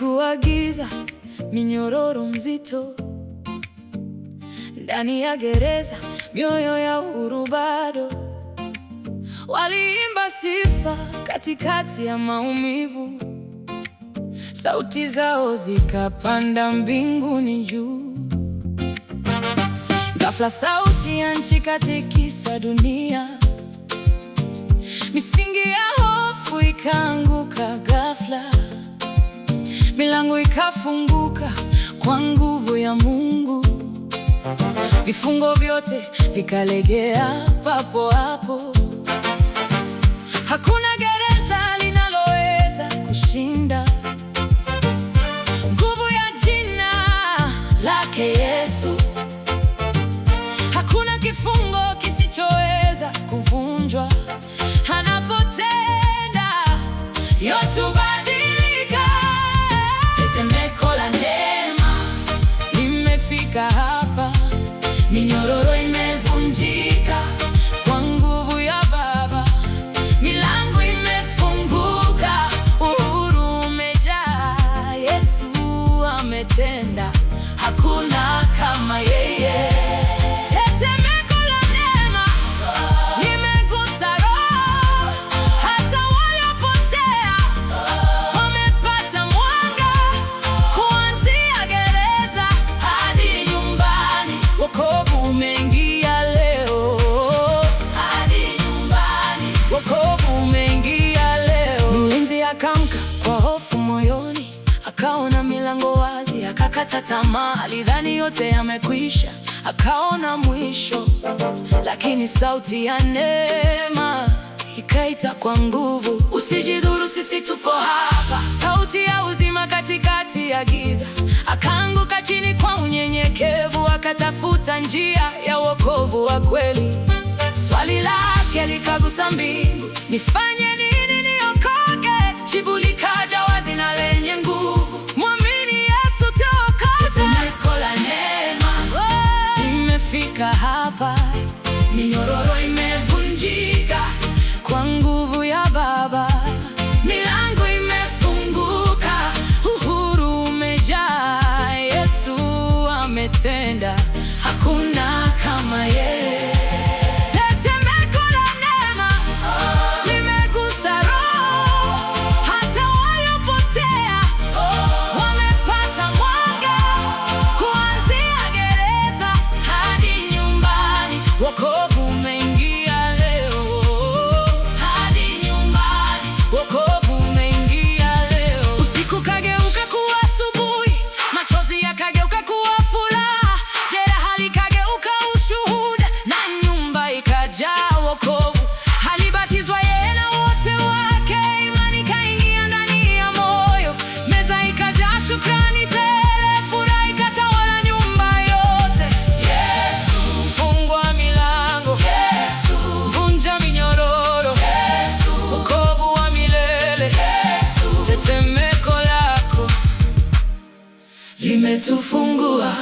Usiku wa giza, minyororo mzito, ndani ya gereza, mioyo ya huru bado. Waliimba sifa katikati ya maumivu, sauti zao zikapanda mbinguni juu. Ghafla sauti ya nchi ikatikisa dunia, misingi ya hofu ikaanguka ghafla. Milango ikafunguka kwa nguvu ya Mungu, vifungo vyote vikalegea papo hapo. Hakuna gereza linaloweza kushinda nguvu ya jina lake Yesu. Hakuna kifungo kisichoweza kuvunjwa. Anapotenda yote hubadilika. Tetemeko la neema limefika hapa, minyororo imevunjika kwa nguvu ya Baba. Milango imefunguka, uhuru umejaa. Yesu ametenda, hakuna kama yeye. Tetemeko la neema limegusa roho, hata waliopotea wamepata mwanga. Kuanzia gereza hadi nyumbani, wokovu umeingia leo. Hadi nyumbani, wokovu umeingia leo. Mlinzi akaamka kwa hofu moyoni, akaona milango wazi, akakata tamaa. Alidhani yote yamekwisha, akaona mwisho. Lakini sauti ya neema ikaita kwa nguvu, usijidhuru, sisi tupo hapa. Sauti ya uzima katikati ya giza, akaanguka chini kwa unyenyekevu, akatafuta njia ya wokovu wa kweli. Swali lake likagusa mbingu, nifanye nini niokoke? Jibu likaja wazi na lenye nguvu, mwamini Yesu utaokoka. Tetemeko la neema limefika hapa, minyororo imevunjika kwa nguvu ya Baba. Milango imefunguka, uhuru umejaa. Yesu ametenda, hakuna kama yeye. Tetemeko la neema limegusa roho, hata waliopotea wamepata mwanga. Kuanzia gereza hadi nyumbani, wokovu umeingia leo. Hadi nyumbani, wokovu umeingia leo. Usiku kageuka kuwa asubuhi, machozi yakageuka kuwa furaha, jeraha likageuka ushuhuda, na nyumba ikajaa wokovu. Alibatizwa yeye na wote wake, imani ikaingia ndani ya moyo. Meza ikajaa shukrani tele, furaha ikatawala nyumba yote. Yesu, fungua milango. Yesu, vunja minyororo. Yesu, wokovu wa milele. Yesu, tetemeko lako limetufungua.